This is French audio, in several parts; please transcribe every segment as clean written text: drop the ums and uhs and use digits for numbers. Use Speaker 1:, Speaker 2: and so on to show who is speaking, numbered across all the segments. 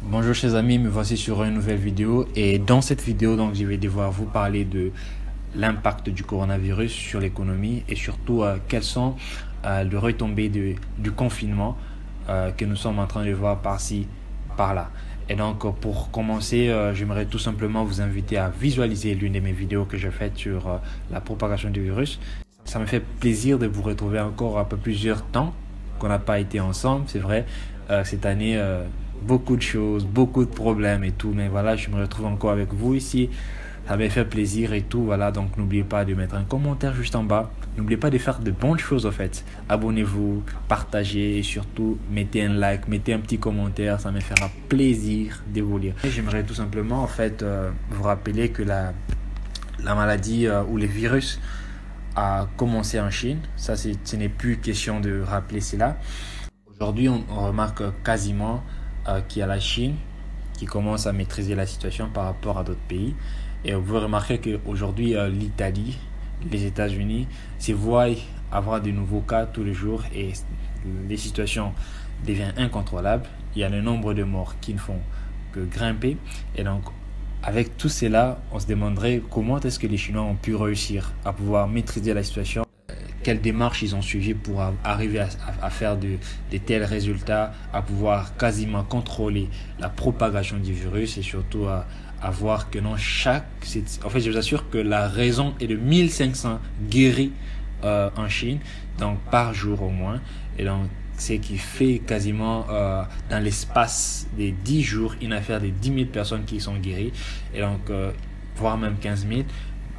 Speaker 1: Bonjour chers amis, me voici sur une nouvelle vidéo et dans cette vidéo donc je vais devoir vous parler de l'impact du coronavirus sur l'économie et surtout quelles sont les retombées du confinement que nous sommes en train de voir par-ci, par-là. Et donc pour commencer, j'aimerais tout simplement vous inviter à visualiser l'une de mes vidéos que j'ai faites sur la propagation du virus. Ça me fait plaisir de vous retrouver encore après plusieurs temps qu'on n'a pas été ensemble, c'est vrai, cette année beaucoup de choses, beaucoup de problèmes et tout, mais voilà, je me retrouve encore avec vous ici, ça m'a fait plaisir et tout, voilà, donc n'oubliez pas de mettre un commentaire juste en bas, n'oubliez pas de faire de bonnes choses en fait, abonnez-vous, partagez et surtout mettez un like, mettez un petit commentaire, ça me fera plaisir de vous lire. J'aimerais tout simplement en fait vous rappeler que la maladie ou les virus a commencé en Chine, ça ce n'est plus question de rappeler cela. Aujourd'hui on remarque quasiment qu'il y a la Chine qui commence à maîtriser la situation par rapport à d'autres pays. Et vous remarquez qu'aujourd'hui, l'Italie, les États-Unis se voient avoir de nouveaux cas tous les jours et les situations deviennent incontrôlables. Il y a le nombre de morts qui ne font que grimper. Et donc, avec tout cela, on se demanderait comment est-ce que les Chinois ont pu réussir à pouvoir maîtriser la situation. Quelles démarches ils ont suivies pour arriver à faire de tels résultats, à pouvoir quasiment contrôler la propagation du virus et surtout à voir que non, en fait, je vous assure que la raison est de 1500 guéris en Chine, donc par jour au moins. Et donc, ce qui fait quasiment dans l'espace des 10 jours une affaire de 10 000 personnes qui sont guéries, et donc, voire même 15 000.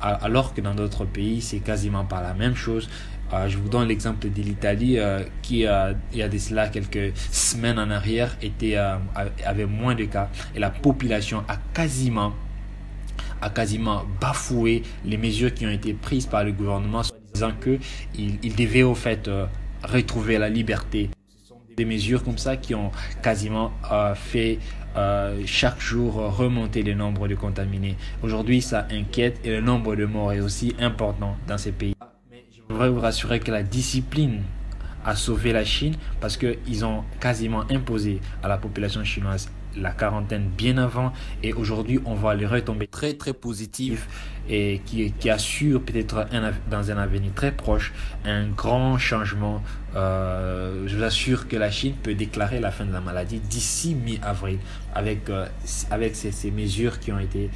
Speaker 1: Alors que dans d'autres pays, c'est quasiment pas la même chose. Je vous donne l'exemple de l'Italie qui, il y a de cela quelques semaines en arrière, avait moins de cas. Et la population a quasiment bafoué les mesures qui ont été prises par le gouvernement, disant qu'il devait au fait retrouver la liberté. Ce sont des mesures comme ça qui ont quasiment fait chaque jour remonter le nombre de contaminés. Aujourd'hui, ça inquiète et le nombre de morts est aussi important dans ces pays. Mais je voudrais vous rassurer que la discipline a sauvé la Chine parce qu'ils ont quasiment imposé à la population chinoise la quarantaine bien avant, et aujourd'hui on voit les retombées très positives et qui assure peut-être dans un avenir très proche un grand changement. Je vous assure que la Chine peut déclarer la fin de la maladie d'ici mi-avril avec ces mesures qui ont été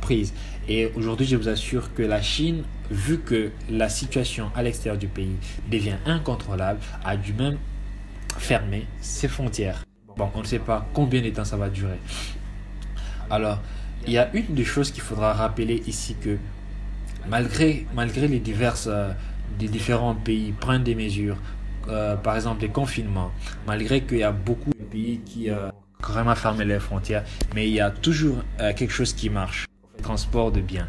Speaker 1: prises. Et aujourd'hui je vous assure que la Chine, vu que la situation à l'extérieur du pays devient incontrôlable, a dû même fermer ses frontières. Bon, on ne sait pas combien de temps ça va durer. Alors, il y a une des choses qu'il faudra rappeler ici, que malgré les différents pays prennent des mesures, par exemple les confinements, malgré qu'il y a beaucoup de pays qui ont vraiment fermé les frontières, mais il y a toujours quelque chose qui marche, le transport de biens.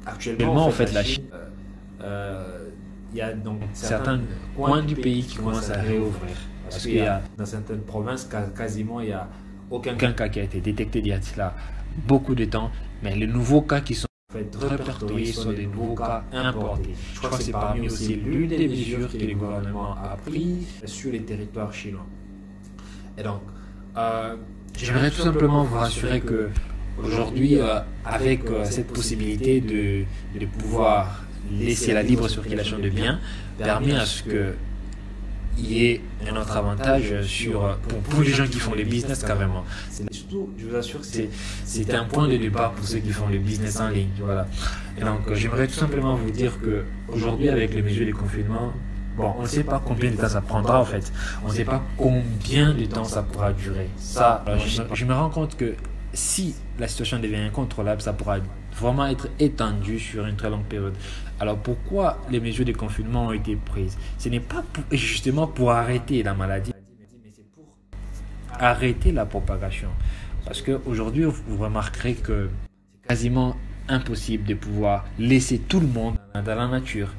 Speaker 1: Actuellement, en fait, la Chine, il y a donc certains coins du pays qui commencent à réouvrir. Parce qu'il y a dans certaines provinces, quasiment, il n'y a aucun cas qui a été détecté il y a cela beaucoup de temps. Mais les nouveaux cas qui sont répertoriés sont des nouveaux cas importés. Je crois que c'est parmi aussi l'une des mesures que le gouvernement a prises sur les territoires chinois. Et donc, j'aimerais tout simplement vous rassurer que aujourd'hui, avec cette possibilité de pouvoir laisser la libre circulation de biens, permet à ce que il y ait un autre avantage pour les gens qui font les business carrément. Surtout, je vous assure que c'est un point de départ pour ceux qui font les business en ligne. Voilà. Et donc, j'aimerais tout simplement vous dire que aujourd'hui, avec les mesures de confinement, bon, on ne sait pas combien de temps ça prendra en fait. On ne sait pas combien de temps ça pourra durer. Ça, je me rends compte que si la situation devient incontrôlable, ça pourra vraiment être étendu sur une très longue période. Alors pourquoi les mesures de confinement ont été prises? Ce n'est pas justement pour arrêter la maladie, mais c'est pour arrêter la propagation. Parce qu'aujourd'hui, vous remarquerez que c'est quasiment impossible de pouvoir laisser tout le monde dans la nature.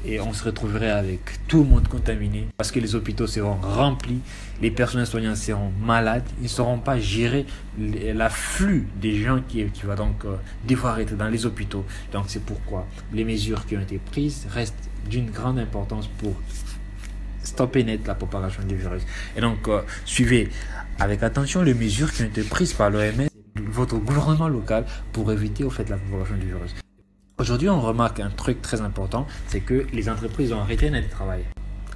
Speaker 1: Et on se retrouverait avec tout le monde contaminé parce que les hôpitaux seront remplis, les personnels soignants seront malades, ils ne sauront pas gérer l'afflux des gens qui va donc devoir être dans les hôpitaux. Donc c'est pourquoi les mesures qui ont été prises restent d'une grande importance pour stopper net la propagation du virus. Et donc, suivez avec attention les mesures qui ont été prises par l'OMS, votre gouvernement local, pour éviter au fait la propagation du virus. Aujourd'hui, on remarque un truc très important, c'est que les entreprises ont arrêté net de travail.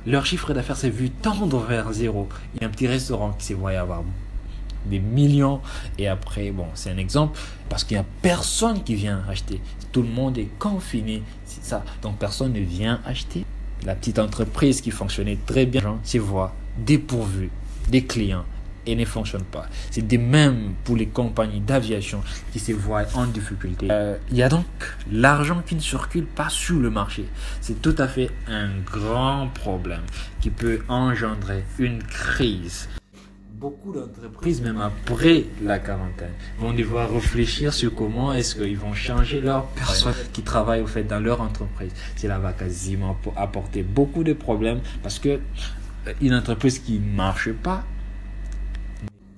Speaker 1: Leur chiffre d'affaires s'est vu tendre vers zéro. Il y a un petit restaurant qui s'est voulu avoir des millions et après, bon, c'est un exemple parce qu'il n'y a personne qui vient acheter. Tout le monde est confiné, c'est ça. Donc personne ne vient acheter. La petite entreprise qui fonctionnait très bien se voit dépourvue des clients et ne fonctionne pas. C'est de même pour les compagnies d'aviation qui se voient en difficulté. Il y a donc l'argent qui ne circule pas sur le marché. C'est tout à fait un grand problème qui peut engendrer une crise. Beaucoup d'entreprises, même après la quarantaine, vont devoir réfléchir sur comment est-ce qu'ils vont changer leurs personnes qui travaillent au fait dans leur entreprise. Cela va quasiment apporter beaucoup de problèmes parce que une entreprise qui ne marche pas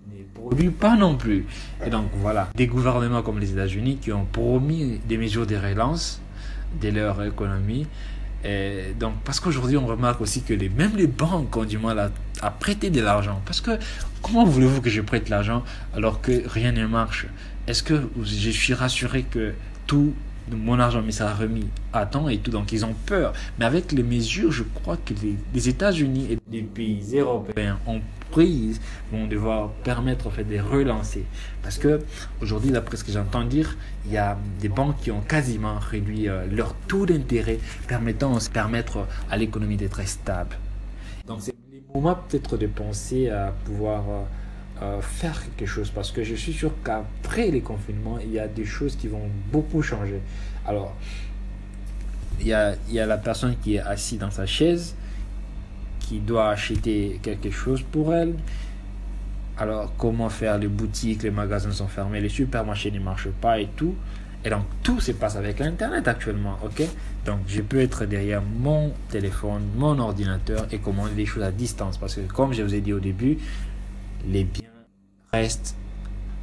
Speaker 1: ne produit pas non plus. Et donc voilà, des gouvernements comme les États-Unis qui ont promis des mesures de relance de leur économie. Et donc, parce qu'aujourd'hui, on remarque aussi que même les banques ont du mal à prêter de l'argent. Parce que comment voulez-vous que je prête l'argent alors que rien ne marche? Est-ce que je suis rassuré que tout mon argent me sera remis à temps et tout? Donc, ils ont peur. Mais avec les mesures, je crois que les États-Unis et les pays européens ont prises vont devoir permettre en fait de relancer. Parce que aujourd'hui, d'après ce que j'entends dire, il y a des banques qui ont quasiment réduit leur taux d'intérêt, permettre à l'économie d'être stable. Donc c'est le moment peut-être de penser à pouvoir faire quelque chose, parce que je suis sûr qu'après les confinements, il y a des choses qui vont beaucoup changer. Alors, il y a la personne qui est assise dans sa chaise, qui doit acheter quelque chose pour elle. Alors, comment faire? Les boutiques, les magasins sont fermés, les supermarchés ne marchent pas et tout. Et donc, tout se passe avec Internet actuellement, ok? Donc, je peux être derrière mon téléphone, mon ordinateur et commander des choses à distance. Parce que, comme je vous ai dit au début, les biens restent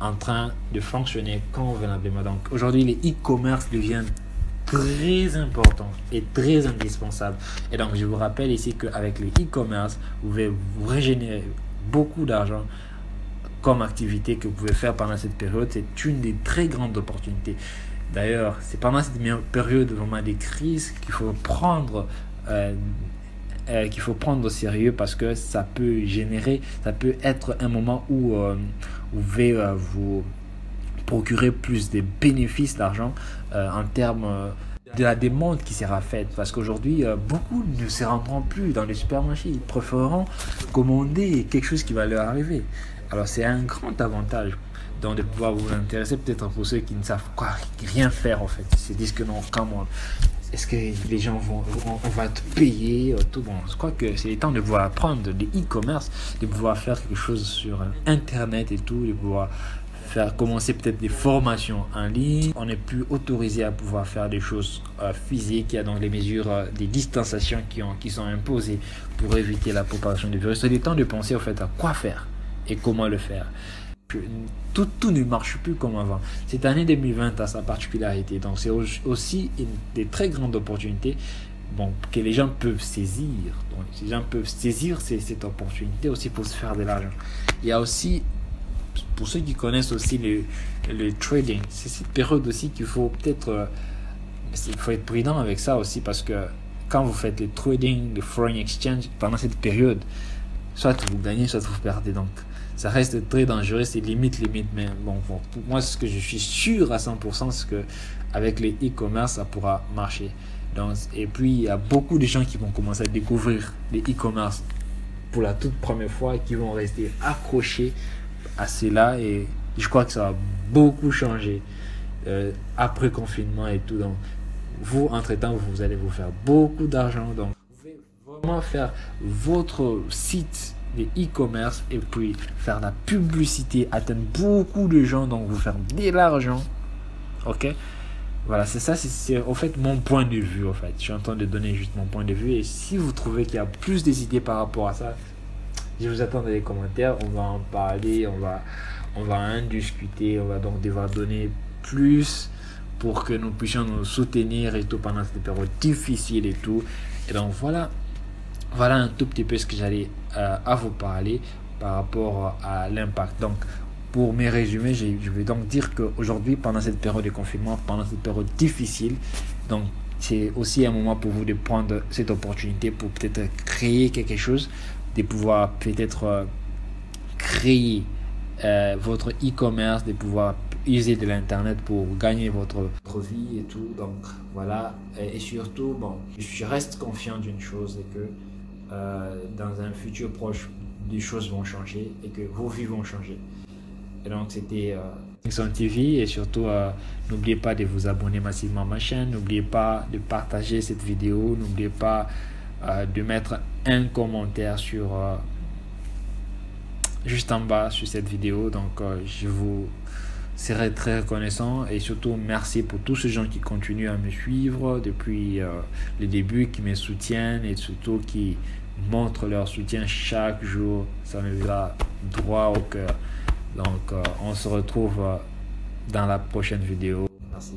Speaker 1: en train de fonctionner convenablement. Donc, aujourd'hui, les e-commerce deviennent très important et très indispensable. Et donc, je vous rappelle ici qu'avec les e-commerce, vous pouvez vous régénérer beaucoup d'argent comme activité que vous pouvez faire pendant cette période. C'est une des très grandes opportunités. D'ailleurs, c'est pendant cette période vraiment des crises qu'il faut prendre au sérieux, parce que ça peut être un moment où vous pouvez vous procurer plus de bénéfices d'argent en termes de la demande qui sera faite. Parce qu'aujourd'hui, beaucoup ne se rendront plus dans les supermarchés. Ils préféreront commander quelque chose qui va leur arriver. Alors, c'est un grand avantage donc de pouvoir vous intéresser, peut-être pour ceux qui ne savent rien faire en fait. Ils se disent que non, comment est-ce que les gens on va te payer tout. Bon, je crois que c'est le temps de pouvoir apprendre des e-commerce, de pouvoir faire quelque chose sur Internet et tout, de pouvoir commencer peut-être des formations en ligne. On n'est plus autorisé à pouvoir faire des choses physiques. Il y a donc les mesures des distanciations qui sont imposées pour éviter la propagation du virus. C'est le temps de penser au fait à quoi faire et comment le faire. Tout ne marche plus comme avant. Cette année 2020 a sa particularité. Donc c'est aussi une des très grandes opportunités que les gens peuvent saisir. Donc les gens peuvent saisir cette opportunité aussi pour se faire de l'argent. Il y a aussi, pour ceux qui connaissent aussi le trading, c'est cette période aussi qu'il faut peut-être il faut être prudent avec ça aussi, parce que quand vous faites le trading, le foreign exchange, pendant cette période, soit vous gagnez, soit vous perdez. Donc ça reste très dangereux, c'est limite, mais pour moi, ce que je suis sûr à 100%, c'est que avec les e-commerce, ça pourra marcher. Donc, et puis, il y a beaucoup de gens qui vont commencer à découvrir les e-commerce pour la toute première fois et qui vont rester accrochés à cela. Et je crois que ça va beaucoup changer après confinement et tout. Donc, vous, entre-temps, vous allez vous faire beaucoup d'argent. Donc, vous pouvez vraiment faire votre site des e-commerce et puis faire la publicité, atteindre beaucoup de gens, donc vous faire de l'argent. Ok, voilà, c'est ça, c'est en fait mon point de vue. En fait, je suis en train de donner juste mon point de vue, et si vous trouvez qu'il y a plus des idées par rapport à ça, je vous attends dans les commentaires. On va en parler, on va en discuter. On va donc devoir donner plus pour que nous puissions nous soutenir et tout pendant cette période difficile et tout. Et donc voilà. voilà un tout petit peu ce que j'allais à vous parler par rapport à l'impact. Donc, pour mes résumés, je vais donc dire qu'aujourd'hui, pendant cette période de confinement, pendant cette période difficile, donc c'est aussi un moment pour vous de prendre cette opportunité pour peut-être créer quelque chose, de pouvoir peut-être créer votre e-commerce, de pouvoir user de l'internet pour gagner votre vie et tout. Donc voilà, et surtout, bon, je reste confiant d'une chose, c'est que dans un futur proche, des choses vont changer et que vos vies vont changer. Et donc c'était Kingston TV, et surtout n'oubliez pas de vous abonner massivement à ma chaîne, n'oubliez pas de partager cette vidéo, n'oubliez pas de mettre un commentaire sur juste en bas sur cette vidéo. Donc je vous serai très reconnaissant, et surtout merci pour tous ces gens qui continuent à me suivre depuis le début, qui me soutiennent et surtout qui montrent leur soutien chaque jour. Ça me va droit au cœur. Donc on se retrouve dans la prochaine vidéo. Merci.